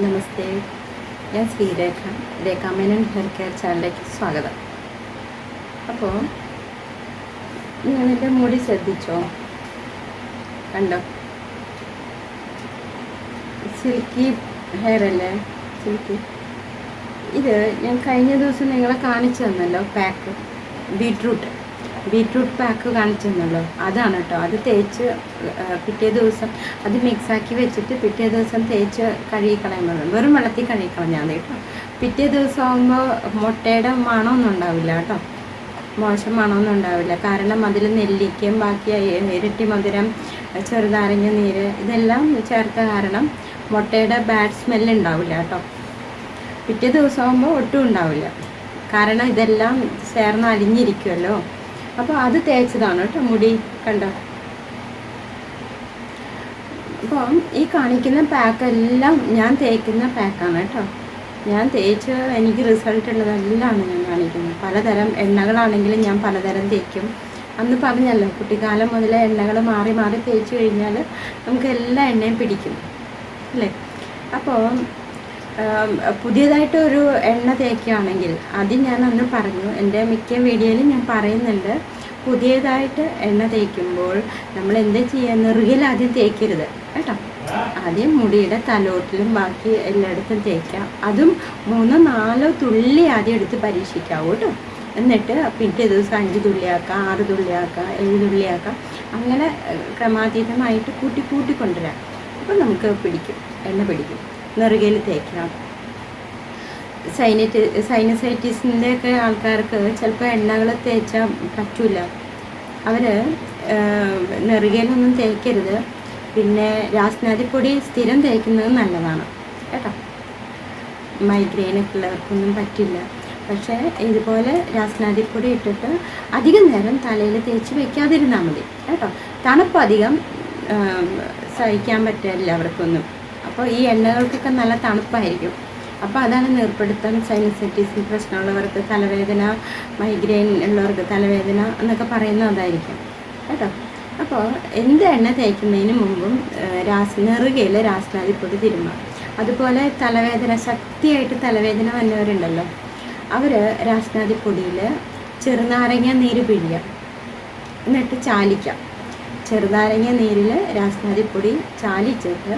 നമസ്തേ, ഞാൻ Sreerekha. രേഖാമേനൻ hair care ചാനലിലേക്ക് സ്വാഗതം. അപ്പോൾ നിങ്ങളെൻ്റെ മുടി ശ്രദ്ധിച്ചോ? കണ്ടോ? സിൽക്കി ഹെയർ അല്ലേ? സിൽക്കി. ഇത് ഞാൻ കഴിഞ്ഞ ദിവസം നിങ്ങളെ കാണിച്ചു തന്നല്ലോ, പാക്ക് ബീട്രൂട്ട് പാക്ക് കാണിച്ചു തന്നല്ലോ. അതാണ് കേട്ടോ. അത് തേച്ച് പിറ്റേ ദിവസം അത് മിക്സാക്കി വെച്ചിട്ട് പിറ്റേ ദിവസം തേച്ച് കഴുകിക്കളയുമ്പോൾ വെറും വെള്ളത്തിൽ കഴുകിക്കളഞ്ഞാൽ മതി കേട്ടോ. പിറ്റേ ദിവസം ആകുമ്പോൾ മുട്ടയുടെ മണമൊന്നും ഉണ്ടാവില്ല കേട്ടോ, മോശം മണമൊന്നും ഉണ്ടാവില്ല. കാരണം അതിൽ നെല്ലിക്കയും ബാക്കി ഇരട്ടി മധുരം, ചെറുനാരങ്ങ നീര് ഇതെല്ലാം ചേർത്ത കാരണം മുട്ടയുടെ ബാഡ് സ്മെല്ല് ഉണ്ടാവില്ല കേട്ടോ. പിറ്റേ ദിവസം ആകുമ്പോൾ ഒട്ടും ഉണ്ടാവില്ല, കാരണം ഇതെല്ലാം ചേർന്ന് അലിഞ്ഞിരിക്കുമല്ലോ. അപ്പോൾ അത് തേച്ചതാണ് കേട്ടോ മുടി. കണ്ടോ? അപ്പം ഈ കാണിക്കുന്ന പാക്കെല്ലാം ഞാൻ തേക്കുന്ന പാക്കാണ് കേട്ടോ. ഞാൻ തേച്ച് എനിക്ക് റിസൾട്ട് ഉള്ളതെല്ലാം ഞാൻ കാണിക്കുന്നത്. പലതരം എണ്ണകളാണെങ്കിലും ഞാൻ പലതരം തേക്കും. അന്ന് പറഞ്ഞല്ലോ, കുട്ടിക്കാലം മുതലേ എണ്ണകൾ മാറി മാറി തേച്ച് കഴിഞ്ഞാൽ നമുക്ക് എല്ലാ എണ്ണയും പിടിക്കും അല്ലേ. അപ്പോൾ പുതിയതായിട്ടൊരു എണ്ണ തേക്കുകയാണെങ്കിൽ അത് ഞാൻ അന്ന് പറഞ്ഞു, എൻ്റെ മിക്ക വീഡിയോയിലും ഞാൻ പറയുന്നുണ്ട്. പുതിയതായിട്ട് എണ്ണ തേക്കുമ്പോൾ നമ്മൾ എന്താ ചെയ്യുക, നെറുകയിൽ ആദ്യം തേക്കരുത് കേട്ടോ. ആദ്യം മുടിയുടെ തലോട്ടിലും ബാക്കി എല്ലായിടത്തും തേക്കാം. അതും 3-4 തുള്ളി ആദ്യം എടുത്ത് പരീക്ഷിക്കാവൂ കേട്ടോ. എന്നിട്ട് പിറ്റേ ദിവസം 5 തുള്ളിയാക്കാം, 6 തുള്ളിയാക്കാം, 7 തുള്ളിയാക്കാം. അങ്ങനെ ക്രമാതീതമായിട്ട് കൂട്ടി കൊണ്ടുവരാം. അപ്പോൾ നമുക്ക് എണ്ണ പിടിക്കും. നെറുകയിൽ തേക്കാം. സൈനസൈറ്റിസിൻ്റെ ഒക്കെ ആൾക്കാർക്ക് ചിലപ്പോൾ എണ്ണകൾ തേച്ചാൽ പറ്റില്ല. അവർ നെറുകയിലൊന്നും തേക്കരുത്. പിന്നെ രാസ്നാദിപ്പൊടി സ്ഥിരം തേക്കുന്നത് നല്ലതാണ് കേട്ടോ. മൈഗ്രെയിനൊക്കെ ഉള്ളവർക്കൊന്നും പറ്റില്ല. പക്ഷേ ഇതുപോലെ രാസ്നാദിപ്പൊടി ഇട്ടിട്ട് അധികം നേരം തലയിൽ തേച്ച് വയ്ക്കാതിരുന്നാൽ മതി കേട്ടോ. തണുപ്പ് അധികം സഹിക്കാൻ പറ്റില്ല അവർക്കൊന്നും. അപ്പോൾ ഈ എണ്ണകൾക്കൊക്കെ നല്ല തണുപ്പായിരിക്കും. അപ്പോൾ അതാണ് നീർപ്പെടുത്തം, സൈനസൈറ്റിസിന് പ്രശ്നമുള്ളവർക്ക് തലവേദന, മൈഗ്രെയിൻ ഉള്ളവർക്ക് തലവേദന എന്നൊക്കെ പറയുന്നത് അതായിരിക്കും കേട്ടോ. അപ്പോൾ എന്ത് എണ്ണ തേക്കുന്നതിന് മുമ്പും നെറുകയിൽ രാസ്നാദിപ്പൊടി തിരുമ്മാം. അതുപോലെ തലവേദന, ശക്തിയായിട്ട് തലവേദന വന്നവരുണ്ടല്ലോ, അവർ രാസ്നാദിപ്പൊടിയിൽ ചെറുനാരങ്ങ നീര് പിഴിയാം, എന്നിട്ട് ചാലിക്കാം. ചെറുനാരങ്ങ നീരിൽ രാസ്നാദിപ്പൊടി ചാലിച്ചിട്ട്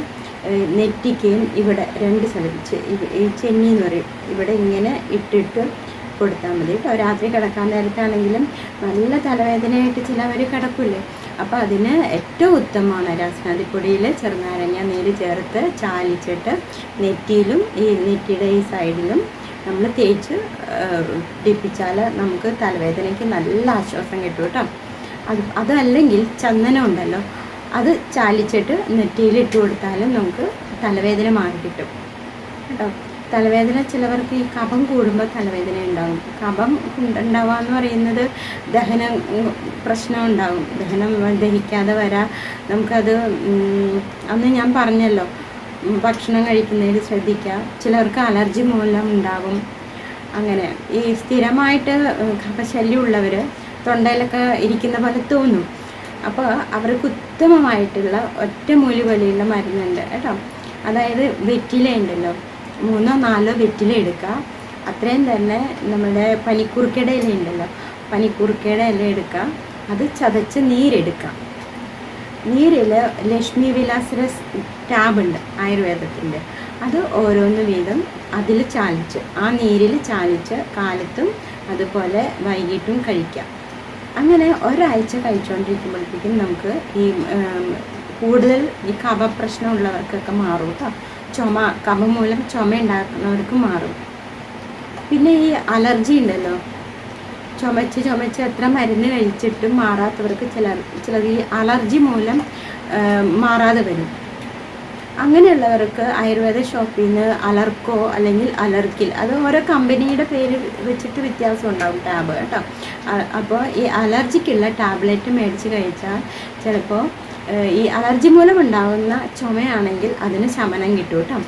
നെറ്റിക്കയും ഇവിടെ 2 സ്ഥലത്ത് ഈ ചെന്നി എന്ന് പറയും, ഇവിടെ ഇങ്ങനെ ഇട്ടിട്ട് കൊടുത്താൽ മതി കേട്ടോ. രാത്രി കിടക്കാൻ നേരത്താണെങ്കിലും നല്ല തലവേദനയായിട്ട് ചിലവർ കിടക്കില്ലേ, അപ്പോൾ അതിന് ഏറ്റവും ഉത്തമമാണ് രാസ്നാദിപ്പൊടിയിൽ ചെറുനാരങ്ങ നീര് ചേർത്ത് ചാലിച്ചിട്ട് നെറ്റിയിലും ഈ നെറ്റിയുടെ ഈ സൈഡിലും നമ്മൾ തേച്ച് പിടിപ്പിച്ചാൽ നമുക്ക് തലവേദനയ്ക്ക് നല്ല ആശ്വാസം കിട്ടും കേട്ടോ. അതല്ലെങ്കിൽ ചന്ദനം ഉണ്ടല്ലോ, അത് ചാലിച്ചിട്ട് നെറ്റിയിൽ ഇട്ട് കൊടുത്താലും നമുക്ക് തലവേദന മാറി കിട്ടും കേട്ടോ. തലവേദന ചിലവർക്ക് ഈ കഫം കൂടുമ്പോൾ തലവേദന ഉണ്ടാകും. കഫം ഉണ്ടാവുക എന്ന് പറയുന്നത് ദഹന പ്രശ്നം ഉണ്ടാകും. ദഹിക്കാതെ വരാം. നമുക്കത് അന്ന് ഞാൻ പറഞ്ഞല്ലോ, ഭക്ഷണം കഴിക്കുന്നതിൽ ശ്രദ്ധിക്കുക. ചിലർക്ക് അലർജി മൂലം ഉണ്ടാകും. അങ്ങനെ ഈ സ്ഥിരമായിട്ട് കഫശല്യമുള്ളവർ തൊണ്ടയിലൊക്കെ ഇരിക്കുന്ന പോലെ തോന്നും. അപ്പോൾ അവർക്ക് ഉത്തമമായിട്ടുള്ള ഒറ്റമൂലി പോലെയുള്ള മരുന്നുണ്ട് കേട്ടോ. അതായത് വെറ്റില ഉണ്ടല്ലോ, 3-4 വെറ്റില എടുക്കുക. അത്രയും തന്നെ നമ്മുടെ പനിക്കൂർക്കയുടെ ഇല ഉണ്ടല്ലോ, പനിക്കൂർക്കയുടെ ഇല എടുക്കുക. അത് ചതച്ച് നീരെടുക്കാം. നീരിൽ ലക്ഷ്മി വിലാസരസ് ടാബ് ഉണ്ട് ആയുർവേദത്തിൻ്റെ, അത് ഓരോന്ന് വീതം അതിൽ ചാലിച്ച്, ആ നീരിൽ ചാലിച്ച് കാലത്തും അതുപോലെ വൈകിട്ടും കഴിക്കാം. അങ്ങനെ ഒരാഴ്ച കഴിച്ചുകൊണ്ടിരിക്കുമ്പോഴത്തേക്കും നമുക്ക് ഈ കൂടുതൽ ഈ കഫപ്രശ്നമുള്ളവർക്കൊക്കെ മാറും കേട്ടോ. കഫം മൂലം ചുമ ഉണ്ടാക്കുന്നവർക്ക് മാറും. പിന്നെ ഈ അലർജി ഉണ്ടല്ലോ, ചുമച്ച് എത്ര മരുന്ന് കഴിച്ചിട്ടും മാറാത്തവർക്ക് ചിലർ ഈ അലർജി മൂലം മാറാതെ വരും. അങ്ങനെയുള്ളവർക്ക് ആയുർവേദ ഷോപ്പിൽ നിന്ന് അലർക്കോ അല്ലെങ്കിൽ അലർക്കിൽ, അത് ഓരോ കമ്പനിയുടെ പേര് വെച്ചിട്ട് വ്യത്യാസം ഉണ്ടാകും ടാബ് കേട്ടോ. അപ്പോൾ ഈ അലർജിക്കുള്ള ടാബ്ലറ്റ് മേടിച്ച് കഴിച്ചാൽ ചിലപ്പോൾ ഈ അലർജി മൂലം ഉണ്ടാകുന്ന ചുമയാണെങ്കിൽ അതിന് ശമനം കിട്ടും കേട്ടോ.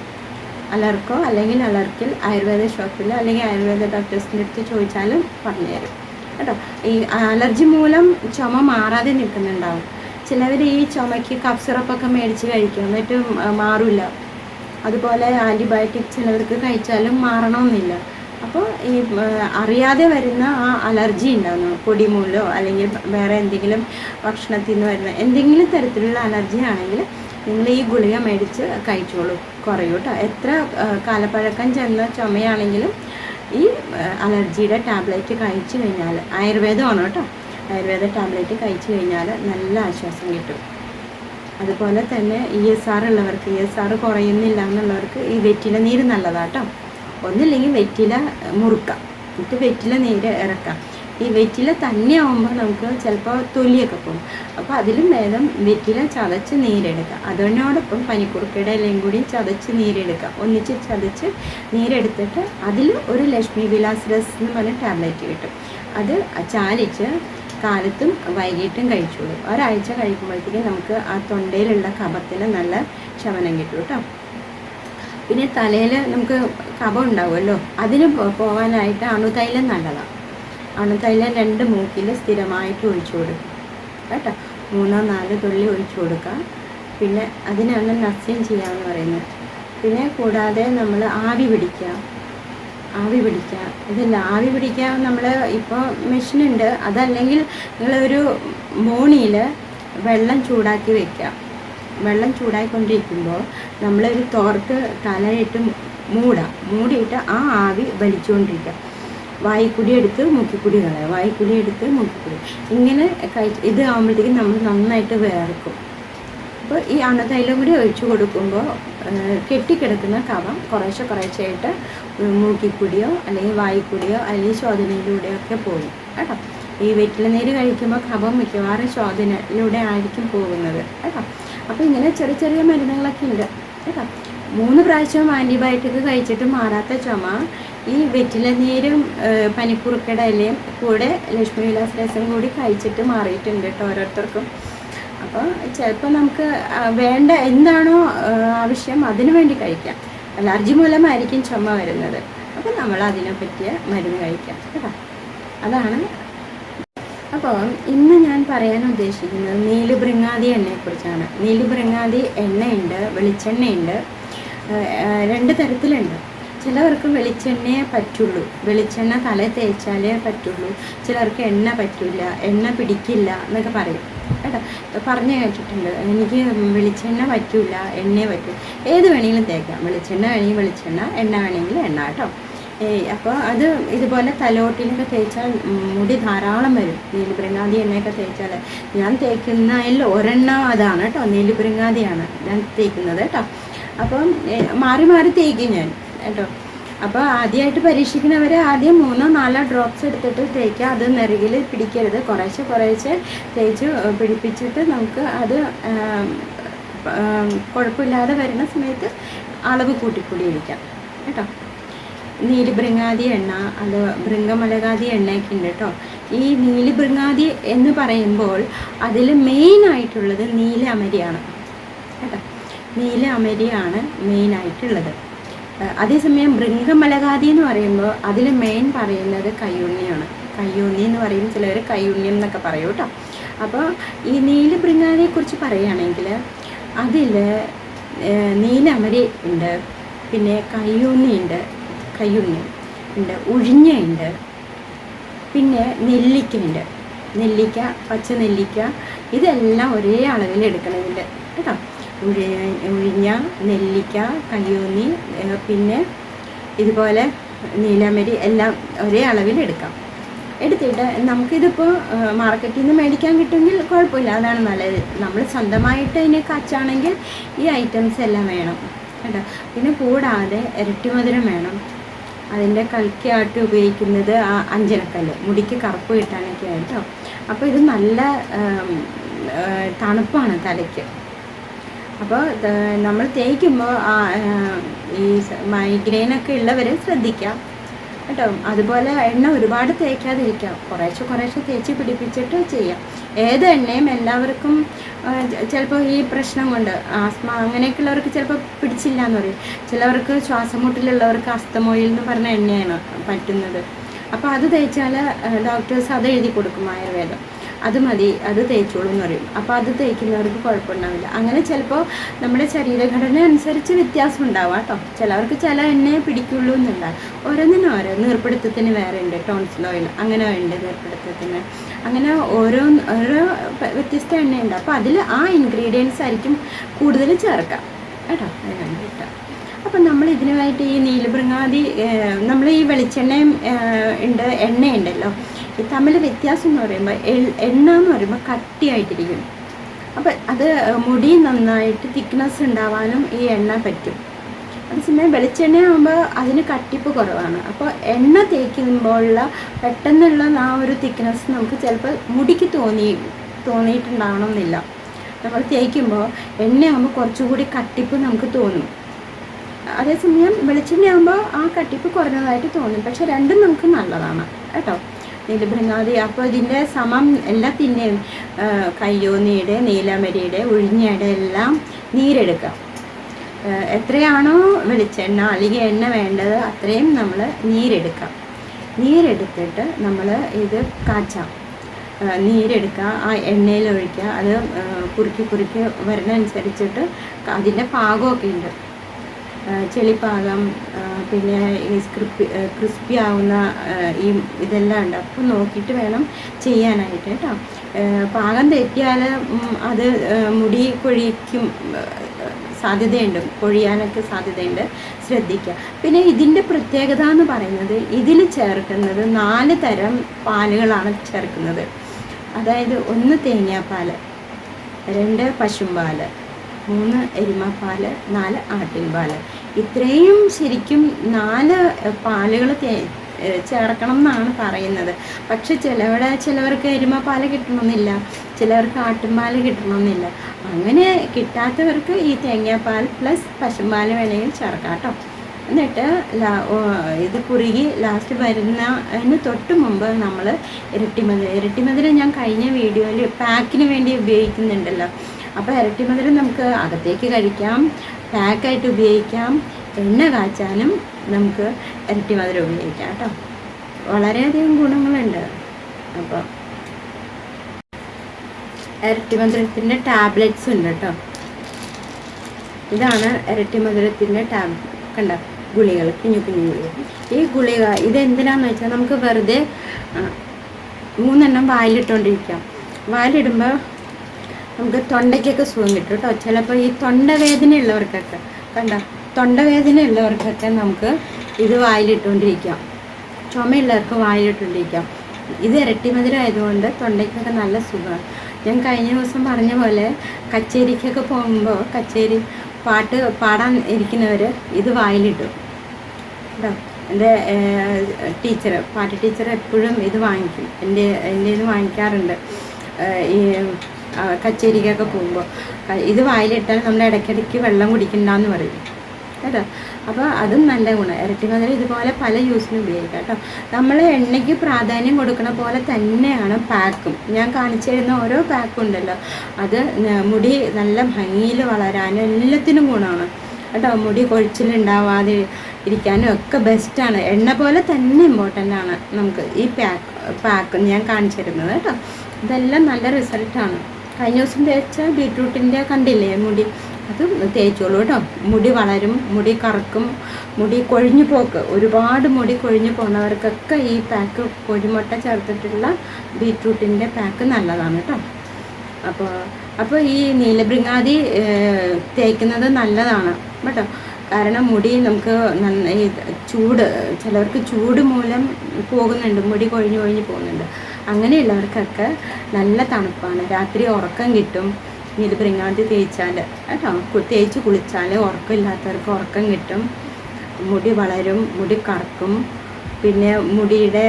അലർക്കോ അല്ലെങ്കിൽ അലർക്കിൽ ആയുർവേദ ഷോപ്പിൽ അല്ലെങ്കിൽ ആയുർവേദ ഡോക്ടേഴ്സിൻ്റെ അടുത്ത് ചോദിച്ചാലും പറഞ്ഞുതരും കേട്ടോ. ഈ അലർജി മൂലം ചുമ മാറാതെ നിൽക്കുന്നുണ്ടാവും. ചിലവർ ഈ ചുമയ്ക്ക് കഫ് സിറപ്പൊക്കെ മേടിച്ച് കഴിക്കും, എന്നിട്ട് മാറില്ല. അതുപോലെ ആൻറ്റിബയോട്ടിക് ചിലവർക്ക് കഴിച്ചാലും മാറണമെന്നില്ല. അപ്പോൾ ഈ അറിയാതെ വരുന്ന ആ അലർജി ഉണ്ടാകുന്നു, പൊടിമൂലോ അല്ലെങ്കിൽ വേറെ എന്തെങ്കിലും ഭക്ഷണത്തിൽ നിന്ന് വരുന്ന എന്തെങ്കിലും തരത്തിലുള്ള അലർജി ആണെങ്കിൽ നിങ്ങൾ ഈ ഗുളിക മേടിച്ച് കഴിച്ചോളൂ, കുറയൂ കേട്ടോ. എത്ര കാലപ്പഴക്കം ചെന്ന ചുമയാണെങ്കിലും ഈ അലർജിയുടെ ടാബ്ലറ്റ് കഴിച്ചു കഴിഞ്ഞാൽ, ആയുർവേദമാണ് കേട്ടോ, ആയുർവേദ ടാബ്ലറ്റ് കഴിച്ചു കഴിഞ്ഞാൽ നല്ല ആശ്വാസം കിട്ടും. അതുപോലെ തന്നെ ESR ഉള്ളവർക്ക്, ESR കുറയുന്നില്ല എന്നുള്ളവർക്ക് ഈ വെറ്റില നീര് നല്ലതാട്ടോ. ഒന്നില്ലെങ്കിൽ വെറ്റില മുറുക്കാം, എന്നിട്ട് വെറ്റില നീര് ഇറക്കാം. ഈ വെറ്റില തന്നെ ആകുമ്പോൾ നമുക്ക് ചിലപ്പോൾ തൊലിയൊക്കെ പോകും. അപ്പോൾ അതിലും ഭേദം വെറ്റില ചതച്ച് നീരെടുക്കുക. അതിനോടൊപ്പം പനിക്കുറുക്കയുടെ ഇലയും കൂടി ചതച്ച് നീരെടുക്കുക. ഒന്നിച്ച് ചതച്ച് നീരെടുത്തിട്ട് അതിൽ ഒരു ലക്ഷ്മി വിലാസ് രസ് എന്ന് പറഞ്ഞ ടാബ്ലറ്റ് കിട്ടും. അത് ചാലിച്ച് കാലത്തും വൈകിട്ടും കഴിച്ചോളൂ. ഒരാഴ്ച കഴിക്കുമ്പോഴത്തേക്കും നമുക്ക് ആ തൊണ്ടയിലുള്ള കഫത്തിന് നല്ല ശമനം കിട്ടും കേട്ടോ. പിന്നെ തലയിൽ നമുക്ക് കഫം ഉണ്ടാവുമല്ലോ, അതിന് പോകാനായിട്ട് അണുതൈലം നല്ലതാണ്. അണുതൈലം 2 മൂക്കിൽ സ്ഥിരമായിട്ട് ഒഴിച്ചു കൊടുക്കുക കേട്ടോ. 3-4 തുള്ളി ഒഴിച്ചു കൊടുക്കുക. പിന്നെ അതിനാണ് നസ്യം ചെയ്യാമെന്ന് പറയുന്നത്. പിന്നെ കൂടാതെ നമ്മൾ ആവി പിടിക്കുക. ഇതില്ല, ആവി പിടിക്കുക നമ്മൾ ഇപ്പോൾ മെഷീനുണ്ട്. അതല്ലെങ്കിൽ നിങ്ങളൊരു മോണിയിൽ വെള്ളം ചൂടാക്കി വെക്കുക. വെള്ളം ചൂടായിക്കൊണ്ടിരിക്കുമ്പോൾ നമ്മളൊരു തോർത്ത് തലയിട്ട് മൂടിയിട്ട് ആ ആവി വലിച്ചുകൊണ്ടിരിക്കുക. വായിക്കുടി എടുത്ത് മൂക്കിക്കുടി കളയുക, വായിക്കുടി എടുത്ത് മൂക്കിക്കുടി, ഇങ്ങനെ ഇത് ആകുമ്പോഴത്തേക്കും നമ്മൾ നന്നായിട്ട് വേർക്കും. അപ്പോൾ ഈ അണുതൈലം കൂടി ഒഴിച്ചു കൊടുക്കുമ്പോൾ കെട്ടിക്കിടക്കുന്ന കഫം കുറേശ്ശെയായിട്ട് മൂക്കിക്കുടിയോ അല്ലെങ്കിൽ വായിക്കുടിയോ അല്ലെങ്കിൽ ശോധനയിലൂടെയോ ഒക്കെ പോകും കേട്ടോ. ഈ വെറ്റില നീര് കഴിക്കുമ്പോൾ കഫം മിക്കവാറും ശോധനയിലൂടെ ആയിരിക്കും പോകുന്നത് കേട്ടോ. അപ്പോൾ ഇങ്ങനെ ചെറിയ മരുന്നുകളൊക്കെ ഉണ്ട് കേട്ടോ. 3 പ്രാവശ്യം ആൻറ്റിബയോട്ടിക് കഴിച്ചിട്ട് മാറാത്ത ചുമ ഈ വെറ്റില നീരും പനിക്കുറുക്കയുടെ ഇലയും കൂടെ ലക്ഷ്മി വിലാസ് രസം കൂടി കഴിച്ചിട്ട് മാറിയിട്ടുണ്ട് കേട്ടോ ഓരോരുത്തർക്കും. അപ്പോൾ ചിലപ്പോൾ നമുക്ക് വേണ്ട എന്താണോ ആവശ്യം അതിനു വേണ്ടി കഴിക്കാം. അലർജി മൂലമായിരിക്കും ചുമ വരുന്നത്, അപ്പോൾ നമ്മൾ അതിനെ പറ്റിയ മരുന്ന് കഴിക്കാം കേട്ടോ. അതാണ്. അപ്പോൾ ഇന്ന് ഞാൻ പറയാൻ ഉദ്ദേശിക്കുന്നത് നീലുഭൃങ്ങാതി എണ്ണയെക്കുറിച്ചാണ്. നീലുഭൃങ്ങാതി എണ്ണയുണ്ട്, വെളിച്ചെണ്ണയുണ്ട്, 2 തരത്തിലുണ്ട്. ചിലവർക്ക് വെളിച്ചെണ്ണയെ പറ്റുള്ളൂ, വെളിച്ചെണ്ണ തല തേച്ചാലേ പറ്റുള്ളൂ. ചിലർക്ക് എണ്ണ പറ്റില്ല, എണ്ണ പിടിക്കില്ല എന്നൊക്കെ പറയും കേട്ടോ. പറഞ്ഞു കേട്ടിട്ടുണ്ട്. എനിക്ക് വെളിച്ചെണ്ണ പറ്റില്ല, എണ്ണയെ പറ്റും. ഏത് വേണമെങ്കിലും തേക്കാം. വെളിച്ചെണ്ണ വേണമെങ്കിൽ വെളിച്ചെണ്ണ, എണ്ണ വേണമെങ്കിൽ എണ്ണ കേട്ടോ. അപ്പോൾ അത് ഇതുപോലെ തലോട്ടിലൊക്കെ തേച്ചാൽ മുടി ധാരാളം വരും. നീലുഭൃങ്ങാതി എണ്ണയൊക്കെ തേച്ചാൽ ഞാൻ തേക്കുന്നതിൽ ഒരെണ്ണം അതാണ് കേട്ടോ, നീലുഭൃങ്ങാതിയാണ് ഞാൻ തേക്കുന്നത് കേട്ടോ. അപ്പം മാറി തേക്കും ഞാൻ കേട്ടോ. അപ്പോൾ ആദ്യമായിട്ട് പരീക്ഷിക്കുന്നവർ ആദ്യം 3-4 ഡ്രോപ്സ് എടുത്തിട്ട് തേക്കുക. അത് നെറുകിൽ പിടിക്കരുത്, കുറേശ്ശെ തേച്ച് പിടിപ്പിച്ചിട്ട് നമുക്ക് അത് കുഴപ്പമില്ലാതെ വരുന്ന സമയത്ത് അളവ് കൂട്ടിക്കൂടിയിരിക്കാം കേട്ടോ. നീലിഭൃങ്ങാതി എണ്ണ, അത് ഭൃംഗമലകാതി എണ്ണയൊക്കെ ഉണ്ട് കേട്ടോ. ഈ നീലിഭൃങ്ങാതി എന്ന് പറയുമ്പോൾ അതിൽ മെയിനായിട്ടുള്ളത് നീല അമരിയാണ് കേട്ടോ. നീല അമരിയാണ് മെയിനായിട്ടുള്ളത്. അതേസമയം ഭൃംഗമലകാതി എന്ന് പറയുമ്പോൾ അതിൽ മെയിൻ പറയുന്നത് കയ്യുണ്ണിയാണ്. കയ്യുണ്ണി എന്ന് പറയും, ചിലവർ കയ്യുണ്ണിയം എന്നൊക്കെ പറയും കേട്ടോ. അപ്പോൾ ഈ നീലഭൃങ്ങാതിയെക്കുറിച്ച് പറയുകയാണെങ്കിൽ അതിൽ നീല അമരി ഉണ്ട്, പിന്നെ കയ്യുണ്ണി ഉണ്ട്, ഉഴിഞ്ഞയുണ്ട്, പിന്നെ നെല്ലിക്കയുണ്ട്. നെല്ലിക്ക, പച്ച നെല്ലിക്ക, ഇതെല്ലാം ഒരേ അളവിൽ എടുക്കണതിൻ്റെ കേട്ടോ. ഉഴിഞ്ഞ, നെല്ലിക്ക, കയ്യൂന്നി, പിന്നെ ഇതുപോലെ നീലമരി എല്ലാം ഒരേ അളവിൽ എടുക്കാം. എടുത്തിട്ട് നമുക്കിതിപ്പോൾ മാർക്കറ്റിൽ നിന്ന് മേടിക്കാൻ കിട്ടുമെങ്കിൽ കുഴപ്പമില്ല, അതാണ് നല്ലത്. നമ്മൾ സ്വന്തമായിട്ട് അതിനെ കച്ചാണെങ്കിൽ ഈ ഐറ്റംസ് എല്ലാം വേണം കേട്ടോ. പിന്നെ കൂടാതെ ഇരട്ടിമധുരം വേണം. അതിൻ്റെ കൽക്കയായിട്ട് ഉപയോഗിക്കുന്നത് അഞ്ചനക്കല്ല്, മുടിക്ക് കറുപ്പ് കിട്ടാനൊക്കെ ആയിട്ടോ. അപ്പോൾ ഇത് നല്ല തണുപ്പാണ് തലയ്ക്ക്. അപ്പോൾ നമ്മൾ തേക്കുമ്പോൾ ഈ മൈഗ്രെയിനൊക്കെ ഉള്ളവർ ശ്രദ്ധിക്കാം കേട്ടോ. അതുപോലെ എണ്ണ ഒരുപാട് തേക്കാതിരിക്കാം, കുറേശ്ശെ തേച്ച് പിടിപ്പിച്ചിട്ട് ചെയ്യാം. ഏത് എണ്ണയും എല്ലാവർക്കും ചിലപ്പോൾ ഈ പ്രശ്നം കൊണ്ട് ആസ്മ അങ്ങനെയൊക്കെയുള്ളവർക്ക് ചിലപ്പോൾ പിടിച്ചില്ല എന്ന് പറയും. ചിലവർക്ക് ശ്വാസമുട്ടിലുള്ളവർക്ക് അസ്തമോയിൽ എന്ന് പറഞ്ഞ എണ്ണയാണ് പറ്റുന്നത്. അപ്പോൾ അത് തേച്ചാൽ ഡോക്ടേഴ്സ് അത് എഴുതി കൊടുക്കും, ആയുർവേദം. അത് മതി, അത് തേച്ചോളൂ എന്ന് പറയും. അപ്പോൾ അത് തേക്കുന്നവർക്ക് കുഴപ്പമുണ്ടാവില്ല. അങ്ങനെ ചിലപ്പോൾ നമ്മുടെ ശരീരഘടന അനുസരിച്ച് വ്യത്യാസം ഉണ്ടാവാം കേട്ടോ. ചിലവർക്ക് ചില എണ്ണയെ പിടിക്കുള്ളൂ എന്നുള്ള, ഓരോന്നിനും ഓരോ. നീർപ്പിടുത്തത്തിന് വേറെ ഉണ്ട് ടോൺസിൽ ഓയിൽ, അങ്ങനെ ഉണ്ട് നീർപ്പിടുത്തത്തിന്. അങ്ങനെ ഓരോ വ്യത്യസ്ത എണ്ണയുണ്ട്. അപ്പോൾ അതിൽ ആ ഇൻഗ്രീഡിയൻസ് ആയിരിക്കും കൂടുതൽ ചേർക്കാം കേട്ടോ. അതിന് വേണ്ടിയിട്ട് അപ്പം നമ്മൾ ഇതിനുമായിട്ട് ഈ നീലഭൃങ്ങാതി, നമ്മൾ ഈ വെളിച്ചെണ്ണയും ഉണ്ട്, എണ്ണയുണ്ടല്ലോ, ഈ തമ്മിൽ വ്യത്യാസം എന്ന് പറയുമ്പോൾ എണ്ണ എന്ന് പറയുമ്പോൾ കട്ടിയായിട്ടിരിക്കും. അപ്പം അത് മുടി നന്നായിട്ട് തിക്നെസ് ഉണ്ടാവാനും ഈ എണ്ണ പറ്റും. അതേസമയം വെളിച്ചെണ്ണ ആകുമ്പോൾ അതിന് കട്ടിപ്പ് കുറവാണ്. അപ്പോൾ എണ്ണ തേക്കുമ്പോഴുള്ള പെട്ടെന്നുള്ള ആ ഒരു തിക്നെസ് നമുക്ക് ചിലപ്പോൾ മുടിക്ക് തോന്നിയിട്ടുണ്ടാവണമെന്നില്ല. നമ്മൾ തേക്കുമ്പോൾ എണ്ണയാകുമ്പോൾ കുറച്ചുകൂടി കട്ടിപ്പ് നമുക്ക് തോന്നും. അതേസമയം വെളിച്ചെണ്ണയാകുമ്പോൾ ആ കട്ടിപ്പ് കുറഞ്ഞതായിട്ട് തോന്നും. പക്ഷെ രണ്ടും നമുക്ക് നല്ലതാണ് കേട്ടോ. നീലഭൃങ്ങാതി അപ്പോൾ ഇതിൻ്റെ സമം എല്ലാത്തിൻ്റെയും കയ്യോന്നിയുടെ, നീലമരിയുടെ, ഉഴിഞ്ഞയുടെ എല്ലാം നീരെടുക്കാം. എത്രയാണോ വെളിച്ചെണ്ണ അല്ലെങ്കിൽ എണ്ണ വേണ്ടത് അത്രയും നമ്മൾ നീരെടുക്കാം. നീരെടുത്തിട്ട് നമ്മൾ ഇത് കാച്ചാം. നീരെടുക്കുക, ആ എണ്ണയിൽ ഒഴിക്കുക. അത് കുറുക്കി വരുന്നതനുസരിച്ചിട്ട് അതിൻ്റെ പാകമൊക്കെ ഉണ്ട്, ചെളിപ്പാകം, പിന്നെ ഈ ക്രിസ്പി ആവുന്ന ഈ ഇതെല്ലാം ഉണ്ട്. അപ്പോൾ നോക്കിയിട്ട് വേണം ചെയ്യാനായിട്ട് കേട്ടോ. പാകം തെറ്റിയാൽ അത് മുടി കൊഴിക്കും സാധ്യതയുണ്ട്, കൊഴിയാനൊക്കെ സാധ്യതയുണ്ട്, ശ്രദ്ധിക്കുക. പിന്നെ ഇതിൻ്റെ പ്രത്യേകത എന്ന് പറയുന്നത് ഇതിൽ ചേർക്കുന്നത് 4 തരം പാലുകളാണ് ചേർക്കുന്നത്. അതായത് 1 തേങ്ങാപ്പാൽ, 2 പശുമ്പാൽ, 3 എരുമപ്പാൽ, 4 ആട്ടിൻപാൽ. ഇത്രയും ശരിക്കും 4 പാലുകൾ ചേർക്കണം എന്നാണ് പറയുന്നത്. പക്ഷെ ചിലവർക്ക് എരുമപ്പാൽ കിട്ടണമെന്നില്ല, ചിലവർക്ക് ആട്ടിൻപാൽ കിട്ടണമെന്നില്ല. അങ്ങനെ കിട്ടാത്തവർക്ക് ഈ തേങ്ങാപ്പാൽ പ്ലസ് പശുമ്പാൽ വേണമെങ്കിൽ ചേർക്കാം കേട്ടോ. എന്നിട്ട് ഇത് കുറുകി ലാസ്റ്റ് വരുന്നതിന് തൊട്ട് മുമ്പ് നമ്മൾ ഇരട്ടിമധുരം ഞാൻ കഴിഞ്ഞ വീഡിയോയിൽ പാക്കിന് വേണ്ടി ഉപയോഗിക്കുന്നുണ്ടല്ലോ. അപ്പോൾ ഇരട്ടിമധുരം നമുക്ക് അകത്തേക്ക് കഴിക്കാം, പാക്കായിട്ട് ഉപയോഗിക്കാം, എണ്ണ കാച്ചാനും നമുക്ക് ഇരട്ടിമധുരം ഉപയോഗിക്കാം കേട്ടോ. വളരെയധികം ഗുണങ്ങളുണ്ട്. അപ്പോൾ ഇരട്ടിമധുരത്തിൻ്റെ ടാബ്ലറ്റ്സ് ഉണ്ട് കേട്ടോ. ഇതാണ് ഇരട്ടിമധുരത്തിൻ്റെ കണ്ട ഗുളികൾ, കുഞ്ഞു ഗുളികൾ. ഈ ഗുളിക ഇതെന്തിനാന്ന് വെച്ചാൽ നമുക്ക് വെറുതെ 3 എണ്ണം വായിലിട്ടുകൊണ്ടിരിക്കാം. വായിലിടുമ്പോൾ നമുക്ക് തൊണ്ടയ്ക്കൊക്കെ സുഖം കിട്ടും കേട്ടോ. ചിലപ്പോൾ ഈ തൊണ്ടവേദന ഉള്ളവർക്കൊക്കെ തൊണ്ടവേദന ഉള്ളവർക്കൊക്കെ നമുക്ക് ഇത് വായിലിട്ടുകൊണ്ടിരിക്കാം. ചുമയുള്ളവർക്ക് വായിലിട്ടുകൊണ്ടിരിക്കാം. ഇത് ഇരട്ടിമധുരം ആയതുകൊണ്ട് തൊണ്ടയ്ക്കൊക്കെ നല്ല സുഖമാണ്. ഞാൻ കഴിഞ്ഞ ദിവസം പറഞ്ഞ പോലെ കച്ചേരിക്കൊക്കെ പോകുമ്പോൾ കച്ചേരി പാട്ട് പാടാൻ ഇരിക്കുന്നവർ ഇത് വായിലിട്ടു കേട്ടോ. എൻ്റെ പാട്ട് ടീച്ചർ എപ്പോഴും ഇത് വാങ്ങിക്കും, എൻ്റെ ഇത് വാങ്ങിക്കാറുണ്ട്. ഈ കച്ചേരിക്കൊക്കെ പോകുമ്പോൾ ഇത് വായിലിട്ടാൽ നമ്മൾ ഇടയ്ക്കിടയ്ക്ക് വെള്ളം കുടിക്കണ്ടെന്ന് പറയും കേട്ടോ. അപ്പോൾ അതും നല്ല ഗുണം. ഇരട്ടിമധുരം ഇതുപോലെ പല യൂസിനും ഉപയോഗിക്കാം കേട്ടോ. നമ്മൾ എണ്ണയ്ക്ക് പ്രാധാന്യം കൊടുക്കുന്ന പോലെ തന്നെയാണ് പാക്കും. ഞാൻ കാണിച്ചു തരുന്ന ഓരോ പാക്കും ഉണ്ടല്ലോ, അത് മുടി നല്ല ഭംഗിയിൽ വളരാനും എല്ലാത്തിനും ഗുണമാണ് കേട്ടോ. മുടി കൊഴിച്ചിലുണ്ടാവാതെ ഇരിക്കാനും ഒക്കെ ബെസ്റ്റാണ്. എണ്ണ പോലെ തന്നെ ഇമ്പോർട്ടൻ്റ് ആണ് നമുക്ക് ഈ പാക്ക് ഞാൻ കാണിച്ചു തരുന്നത് കേട്ടോ. ഇതെല്ലാം നല്ല റിസൾട്ടാണ്. കഴിഞ്ഞ ദിവസം തേച്ച ബീട്രൂട്ടിൻ്റെ കണ്ടില്ലേ മുടി, അത് തേച്ചോളൂ കേട്ടോ. മുടി വളരും, മുടി കറക്കും, മുടി കൊഴിഞ്ഞു പോക്ക്, ഒരുപാട് മുടി കൊഴിഞ്ഞു പോകുന്നവർക്കൊക്കെ ഈ പാക്ക്, കോഴിമുട്ട ചേർത്തിട്ടുള്ള ബീട്രൂട്ടിൻ്റെ പാക്ക് നല്ലതാണ് കേട്ടോ. അപ്പോൾ ഈ നീലഭൃങ്ങാതി തേക്കുന്നത് നല്ലതാണ് കേട്ടോ. കാരണം മുടി നമുക്ക് നന്നായി ചിലവർക്ക് ചൂട് മൂലം പോകുന്നുണ്ട്, മുടി കൊഴിഞ്ഞു പോകുന്നുണ്ട്. അങ്ങനെയുള്ളവർക്കൊക്കെ നല്ല തണുപ്പാണ്. രാത്രി ഉറക്കം കിട്ടും നീലഭൃങ്ങാതി തേച്ചാൽ കേട്ടോ. തേച്ച് കുളിച്ചാൽ ഉറക്കമില്ലാത്തവർക്ക് ഉറക്കം കിട്ടും, മുടി വളരും, മുടി കറക്കും, പിന്നെ മുടിയുടെ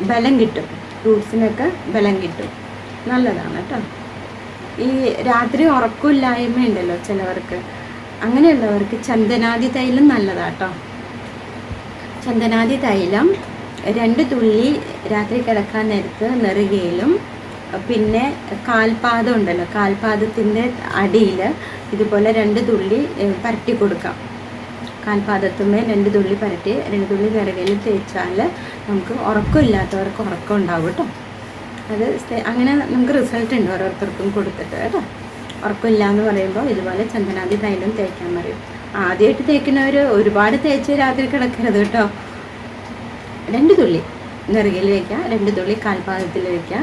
ബലം കിട്ടും, റൂട്ട്സിനൊക്കെ ബലം കിട്ടും. നല്ലതാണ് കേട്ടോ. ഈ രാത്രി ഉറക്കമില്ലായ്മ ഉണ്ടല്ലോ ചിലവർക്ക്, അങ്ങനെയുള്ളവർക്ക് ചന്ദനാദി തൈലം നല്ലതാട്ടോ. ചന്ദനാദി തൈലം 2 തുള്ളി രാത്രി കിടക്കാൻ നേരത്ത് നെറുകയിലും, പിന്നെ കാൽപാദം ഉണ്ടല്ലോ, കാൽപാദത്തിൻ്റെ അടിയിൽ ഇതുപോലെ 2 തുള്ളി പരട്ടി കൊടുക്കാം. കാൽപാദത്തുമേ 2 തുള്ളി പരട്ടി 2 തുള്ളി നെറുകയിൽ തേച്ചാൽ നമുക്ക് ഉറക്കമില്ലാത്തവർക്ക് ഉറക്കം ഉണ്ടാവും കേട്ടോ. അത് അങ്ങനെ നമുക്ക് റിസൾട്ട് ഉണ്ട് ഓരോരുത്തർക്കും കൊടുത്തിട്ട് കേട്ടോ. ഉറക്കമില്ല എന്ന് പറയുമ്പോൾ ഇതുപോലെ ചന്ദനാദി തൈലം തേക്കാൻ പറയും. ആദ്യമായിട്ട് തേക്കുന്നവർ ഒരുപാട് തേച്ച് രാത്രി കിടക്കരുത് കേട്ടോ. 2 തുള്ളി നെറുകയിൽ വയ്ക്കുക, 2 തുള്ളി കാൽപാദത്തിൽ വയ്ക്കുക,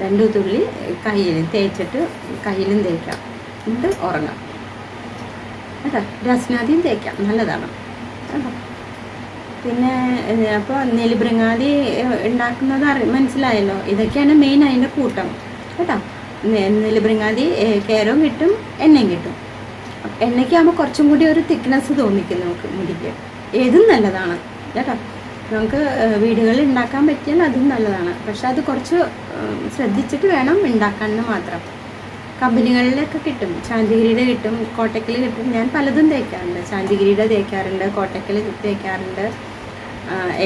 2 തുള്ളി കയ്യിൽ തേച്ചിട്ട് കയ്യിലും തേക്കാം, എന്നിട്ട് ഉറങ്ങാം കേട്ടോ. രാസ്നാദിയും തേക്കാം, നല്ലതാണ് കേട്ടോ. പിന്നെ അപ്പോൾ നെല്ലിബ്രങ്ങാതി ഉണ്ടാക്കുന്നത് മനസ്സിലായല്ലോ. ഇതൊക്കെയാണ് മെയിൻ അതിൻ്റെ കൂട്ടം കേട്ടോ. നെല്ലിബ്രങ്ങാതി കേരവും കിട്ടും, എണ്ണയും കിട്ടും. എണ്ണയ്ക്കാകുമ്പോൾ കുറച്ചും കൂടി ഒരു തിക്നെസ് തോന്നിക്കും നമുക്ക് മുടിക്ക്. ഏതും നല്ലതാണ് കേട്ടോ. നമുക്ക് വീടുകളിൽ ഉണ്ടാക്കാൻ പറ്റിയാൽ അതും നല്ലതാണ്. പക്ഷെ അത് കുറച്ച് ശ്രദ്ധിച്ചിട്ട് വേണം ഉണ്ടാക്കാനെന്ന് മാത്രം. കമ്പനികളിലൊക്കെ കിട്ടും, ശാന്തിഗിരിയുടെ കിട്ടും, കോട്ടക്കൽ കിട്ടും. ഞാൻ പലതും തേക്കാറുണ്ട്, ശാന്തിഗിരിയുടെ തേക്കാറുണ്ട്, കോട്ടക്കൽ തേക്കാറുണ്ട്.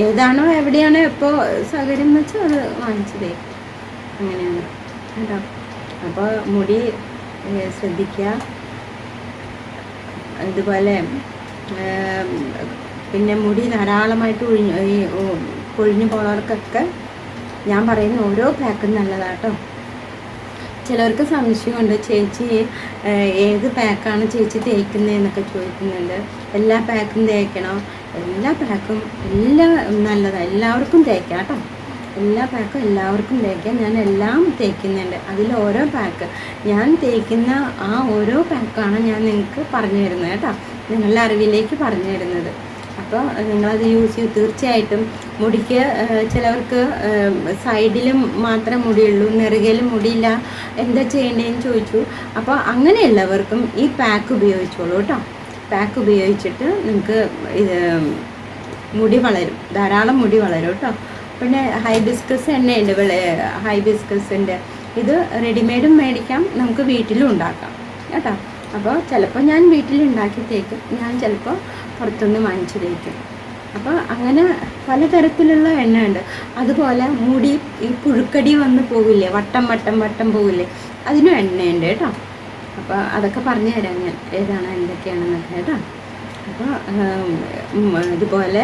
ഏതാണോ എവിടെയാണോ എപ്പോൾ സൗകര്യം എന്ന് വെച്ചാൽ അത് വാങ്ങിച്ച് തേക്കും, അങ്ങനെയാണ് കേട്ടോ. അപ്പോൾ മുടി ശ്രദ്ധിക്കുക. ഇതുപോലെ പിന്നെ മുടി ധാരാളമായിട്ട് കൊഴിഞ്ഞു പോണവർക്കൊക്കെ ഞാൻ പറയുന്ന ഓരോ പാക്കും നല്ലതാട്ടോ. ചിലർക്ക് സംശയമുണ്ട്, ചേച്ചി ഏത് പാക്കാണ് ചേച്ചി തേക്കുന്നതെന്നൊക്കെ ചോദിക്കുന്നുണ്ട്. എല്ലാ പാക്കും തേക്കണോ? എല്ലാ പാക്കും എല്ലാം നല്ലതാണ്, എല്ലാവർക്കും തേക്കാം കേട്ടോ. എല്ലാ പാക്കും എല്ലാവർക്കും തേക്കാം. ഞാൻ എല്ലാം തേക്കുന്നുണ്ട്. അതിൽ ഓരോ പാക്ക് ഞാൻ തേക്കുന്ന ആ ഓരോ പാക്കാണ് ഞാൻ നിങ്ങൾക്ക് പറഞ്ഞു തരുന്നത് കേട്ടോ, നിങ്ങളുടെ അറിവിലേക്ക് പറഞ്ഞു തരുന്നത്. അപ്പോൾ നിങ്ങളത് യൂസ് ചെയ്യും. തീർച്ചയായിട്ടും മുടിക്ക് ചിലവർക്ക് സൈഡിലും മാത്രം മുടിയുള്ളൂ, നെറുകയിലും മുടിയില്ല, എന്താ ചെയ്യേണ്ടതെന്ന് ചോദിച്ചു. അപ്പോൾ അങ്ങനെയുള്ളവർക്കും ഈ പാക്ക് ഉപയോഗിച്ചോളൂ കേട്ടോ. പാക്ക് ഉപയോഗിച്ചിട്ട് നിങ്ങൾക്ക് ഇത് മുടി വളരും, ധാരാളം മുടി വളരും കേട്ടോ. പിന്നെ ഹൈബിസ്കസ് എണ്ണയുണ്ട്, ഹൈബിസ്കസിൻ്റെ ഇത് റെഡിമെയ്ഡും മേടിക്കാം, നമുക്ക് വീട്ടിലും ഉണ്ടാക്കാം കേട്ടോ. അപ്പോൾ ചിലപ്പോൾ ഞാൻ വീട്ടിലുണ്ടാക്കി തേക്കും, ഞാൻ ചിലപ്പോൾ പുറത്തുനിന്ന് വാങ്ങിച്ച് തേക്കും. അപ്പോൾ അങ്ങനെ പലതരത്തിലുള്ള എണ്ണ ഉണ്ട്. അതുപോലെ മുടി ഈ പുഴുക്കടി വന്ന് പോകില്ലേ, വട്ടം വട്ടം വട്ടം പോകില്ലേ, അതിനും എണ്ണയുണ്ട് കേട്ടോ. അപ്പോൾ അതൊക്കെ പറഞ്ഞു തരാം ഞാൻ, ഏതാണ് എന്തൊക്കെയാണെന്നൊക്കെ കേട്ടോ. അപ്പോൾ ഇതുപോലെ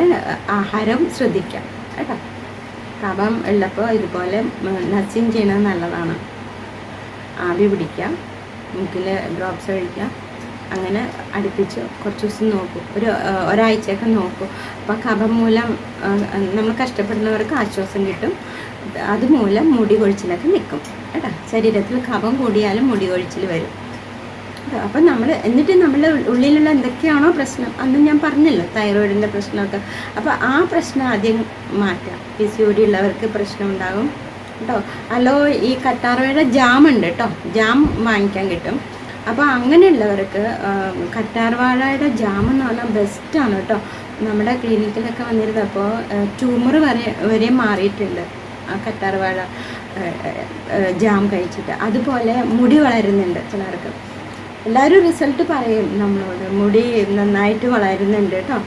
ആഹാരം ശ്രദ്ധിക്കാം കേട്ടോ. കഫം ഉള്ളപ്പോൾ ഇതുപോലെ നർസിങ് ചെയ്യണത് നല്ലതാണ്. ആവി പിടിക്കുക, മൂക്കിൽ ഡ്രോപ്സ് കഴിക്കുക, അങ്ങനെ അടുപ്പിച്ച് കുറച്ച് ദിവസം നോക്കൂ, ഒരാഴ്ചയൊക്കെ നോക്കൂ. അപ്പോൾ കഫം മൂലം നമ്മൾ കഷ്ടപ്പെടുന്നവർക്ക് ആശ്വാസം കിട്ടും. അതുമൂലം മുടി കൊഴിച്ചിലൊക്കെ നിൽക്കും കേട്ടോ. ശരീരത്തിൽ കഫം കൂടിയാലും മുടി കൊഴിച്ചിൽ വരും. അപ്പം എന്നിട്ട് നമ്മളുടെ ഉള്ളിലുള്ള എന്തൊക്കെയാണോ പ്രശ്നം, അന്ന് ഞാൻ പറഞ്ഞല്ലോ തൈറോയിഡിൻ്റെ പ്രശ്നമൊക്കെ, അപ്പോൾ ആ പ്രശ്നം ആദ്യം മാറ്റാം. PCOD ഉള്ളവർക്ക് പ്രശ്നം ഉണ്ടാകും കേട്ടോ. അല്ലോ ഈ കറ്റാർവാഴ ജാം ഉണ്ട് കേട്ടോ, ജാം വാങ്ങിക്കാൻ കിട്ടും. അപ്പോൾ അങ്ങനെയുള്ളവർക്ക് കറ്റാർവാഴയുടെ ജാം എന്ന് പറഞ്ഞാൽ ബെസ്റ്റാണ് കേട്ടോ. നമ്മുടെ ക്ലിനിക്കിലൊക്കെ വന്നിരുന്നപ്പോൾ ട്യൂമർ വരെ മാറിയിട്ടുണ്ട് ആ കറ്റാർവാഴ ജാം കഴിച്ചിട്ട്. അതുപോലെ മുടി വളരുന്നുണ്ട് ചിലർക്ക്. എല്ലാവരും റിസൾട്ട് പറയും നമ്മളോട്, മുടി നന്നായിട്ട് വളരുന്നുണ്ട് കേട്ടോ.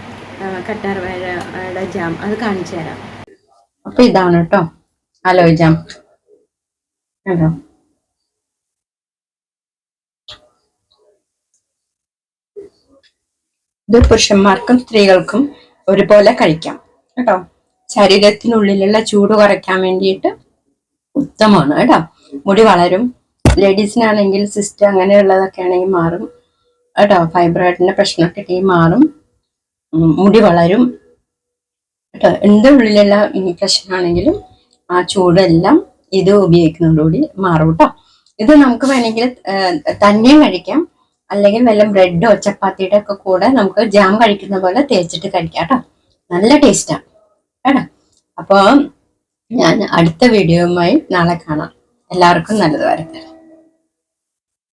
കറ്റാർവാഴയുടെ ജാം അത് കാണിച്ചു തരാം. അപ്പോൾ ഇതാണ് കേട്ടോ അലോയ് ജാം കേട്ടോ. ഇത് പുരുഷന്മാർക്കും സ്ത്രീകൾക്കും ഒരുപോലെ കഴിക്കാം കേട്ടോ. ശരീരത്തിനുള്ളിലുള്ള ചൂട് കുറയ്ക്കാൻ വേണ്ടിയിട്ട് ഉത്തമമാണ് കേട്ടോ. മുടി വളരും. ലേഡീസിനാണെങ്കിൽ സിസ്റ്റ് അങ്ങനെയുള്ളതൊക്കെ ആണെങ്കിൽ മാറും കേട്ടോ. ഫൈബ്രോയിഡിന്റെ പ്രശ്നമൊക്കെ മാറും, മുടി വളരും കേട്ടോ. എന്ത് ഉള്ളിലുള്ള പ്രശ്നമാണെങ്കിലും ആ ചൂടെല്ലാം ഇത് ഉപയോഗിക്കുന്നതോടുകൂടി മാറും കേട്ടോ. ഇത് നമുക്ക് വേണമെങ്കിൽ തന്നെയും കഴിക്കാം, അല്ലെങ്കിൽ വല്ല ബ്രെഡോ ചപ്പാത്തിയുടെ ഒക്കെ കൂടെ നമുക്ക് ജാം കഴിക്കുന്ന പോലെ തേച്ചിട്ട് കഴിക്കാം കേട്ടോ. നല്ല ടേസ്റ്റാണ് കേട്ടോ. അപ്പോൾ ഞാൻ അടുത്ത വീഡിയോയുമായി നാളെ കാണാം. എല്ലാവർക്കും നല്ലത് വരട്ടെ.